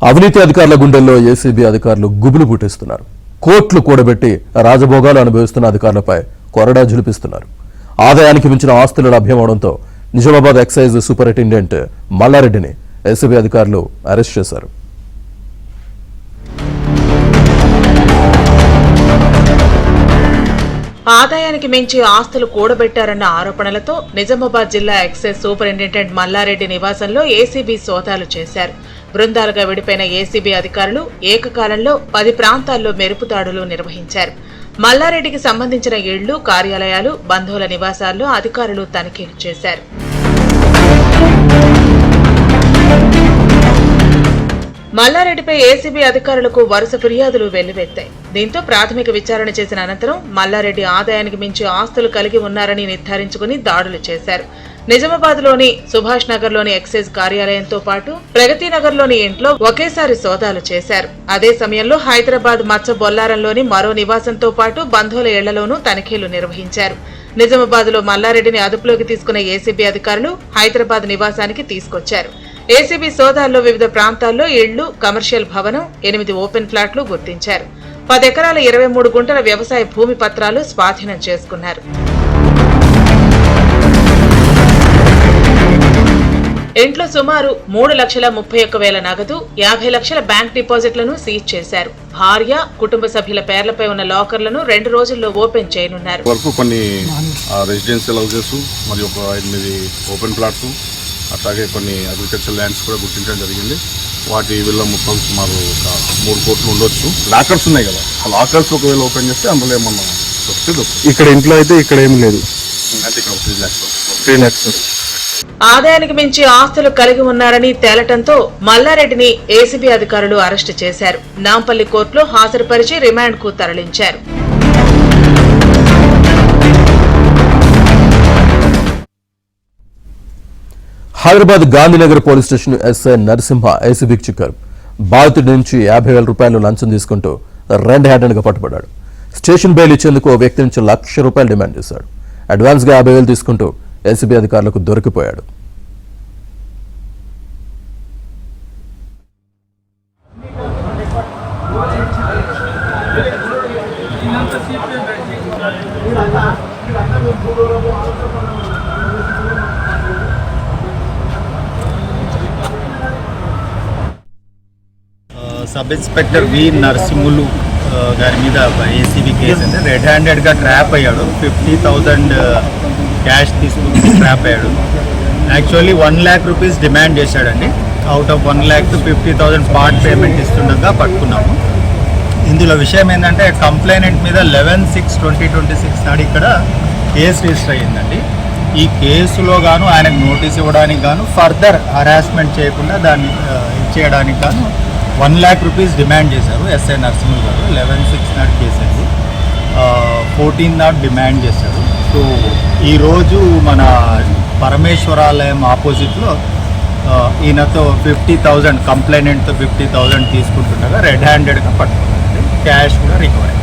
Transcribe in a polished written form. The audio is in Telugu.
అవినీతి అధికారుల గుండెల్లో ఏసీబీ అధికారులు గుబులు పుట్టిస్తున్నారు. కోట్లు కూడబెట్టి రాజభోగాలు అనుభవిస్తున్న అధికారులపై కొరడా జులిపిస్తున్నారు. ఆదాయానికి మించిన ఆస్తులు లభ్యమవడంతో నిజామాబాద్ ఎక్సైజ్ సూపరింటెండెంట్ మల్లారెడ్డిని ఏసీబీ అధికారులు అరెస్ట్ చేశారు. ఆదాయానికి మించి ఆస్తులు కూడబెట్టారన్న ఆరోపణలతో నిజామాబాద్ జిల్లా ఎక్సైజ్ సూపరింటెండెంట్ మల్లారెడ్డి నివాసంలో ఏసీబీ సోదాలు చేశారు. బృందాలుగా విడిపోయిన ఏసీబీ అధికారులు ఏకకాలంలో 10 ప్రాంతాల్లో మెరుపు దాడులు నిర్వహించారు. మల్లారెడ్డికి సంబంధించిన ఇళ్లు, కార్యాలయాలు, బంధువుల నివాసాల్లో అధికారులు తనిఖీలు చేశారు. మల్లారెడ్డిపై ఏసీబీ అధికారులకు వరుస ఫిర్యాదులు వెల్లువెత్తాయి. దీంతో ప్రాథమిక విచారణ చేసిన అనంతరం మల్లారెడ్డి ఆదాయానికి మించి ఆస్తులు కలిగి ఉన్నారని నిర్ధారించుకుని దాడులు చేశారు. నిజామాబాద్లోని సుభాష్ నగర్లోని ఎక్సైజ్ కార్యాలయంతో పాటు ప్రగతినగర్లోని ఇంట్లో ఒకేసారి సోదాలు చేశారు. అదే సమయంలో హైదరాబాద్ మచ్చ బొల్లారంలోని మరో నివాసంతో పాటు బంధువుల ఇళ్లలోనూ తనిఖీలు నిర్వహించారు. నిజామాబాద్లో మల్లారెడ్డిని అదుపులోకి తీసుకున్న ఏసీబీ అధికారులు హైదరాబాద్ నివాసానికి తీసుకొచ్చారు. ఏసీబీ సోదాల్లో వివిధ ప్రాంతాల్లో ఇళ్లు, కమర్షియల్ భవనం, 8 ఓపెన్ ఫ్లాట్లు గుర్తించారు. 10 ఎకరాల 23 గుంటల వ్యవసాయ భూమి పత్రాలు స్వాధీనం చేసుకున్నారు. ఇంట్లో సుమారు 3,31,000 నగదు, 50 లక్షల బ్యాంక్ డిపాజిట్లను సీజ్ చేశారు. భార్య, కుటుంబ సభ్యుల పేర్లపై ఉన్న లాకర్లను 2 రోజుల్లో ఓపెన్ చేయనున్నారు. కొన్ని రెసిడెన్షియల్ హౌసెస్ మరియు 8 ఓపెన్ ప్లాట్స్, అట్లాగే కొన్ని అగ్రికల్చర్ ల్యాండ్స్ కూడా గుర్తించడం జరిగింది. వాటి విలువ మొత్తం సుమారు 3 కోట్లు ఉండొచ్చు. లాకర్స్ ఉన్నాయి కదా, ఆ లాకర్స్ ఒకవేళ ఓపెన్ చేస్తే అందులో ఏమన్నా వస్తుంది. ఇక్కడ ఇంట్లో అయితే ఇక్కడ ఏం లేదు. అంటే ఇక్కడ 3 lakhs. ఆదాయానికి మించి ఆస్తులు కలిగి ఉన్నారని తేలటంతో మల్లారెడ్డిని ఏసీబీ అధికారులు అరెస్టు చేశారు. నాంపల్లి కోర్టులో హాజరుపరిచి రిమాండ్కు తరలించారు. Hyderabad Gandhinagar police station SI Narasimha ఏసీబీకి చిక్కారు. బాధితుడి నుంచి 50,000 రూపాయలు లంచం తీసుకుంటూ రెడ్ హ్యాండెడ్ గా పట్టుబడ్డాడు. స్టేషన్ బెయిల్ ఇచ్చేందుకు ఓ వ్యక్తి నుంచి ₹1,00,000 డిమాండ్ చేశాడు. అడ్వాన్స్ గా 50,000 తీసుకుంటూ ఏసీబీ అధికారులకు దొరికిపోయాడు. సబ్ ఇన్స్పెక్టర్ వి నరసింహులు గారి మీద ఏసీబీ కేసు అంటే రెడ్ హ్యాండెడ్గా ట్రాప్ అయ్యాడు. 50,000 క్యాష్ తీసుకుని ట్రాప్ అయ్యాడు. యాక్చువల్లీ 1 lakh రూపీస్ డిమాండ్ చేశాడండి. Out of 1 lakh to 50,000 part payment ఇస్తుండగా పట్టుకున్నాము. ఇందులో విషయం ఏంటంటే కంప్లైనెంట్ మీద 11/6/2026 నాడు ఇక్కడ కేసు రిజిస్టర్ అయ్యిందండి. ఈ కేసులో గాను ఆయనకు నోటీస్ ఇవ్వడానికి గాను ఫర్దర్ హరాస్మెంట్ చేయకుండా దాన్ని ఇచ్చేయడానికి గాను 1 lakh రూపీస్ డిమాండ్ చేశారు ఎస్ఐ నరసింహ గారు. 11/6 నాడు కేసు అయింది. 14 నాడు డిమాండ్ చేశారు. సో ఈరోజు మన పరమేశ్వరాలయం ఆపోజిట్లో ఈయనతో 50,000 కంప్లైనెంట్తో 50,000 తీసుకుంటుండగా రెడ్ హ్యాండెడ్గా పట్టుకున్నారండి. క్యాష్ కూడా రికవర్ అయింది.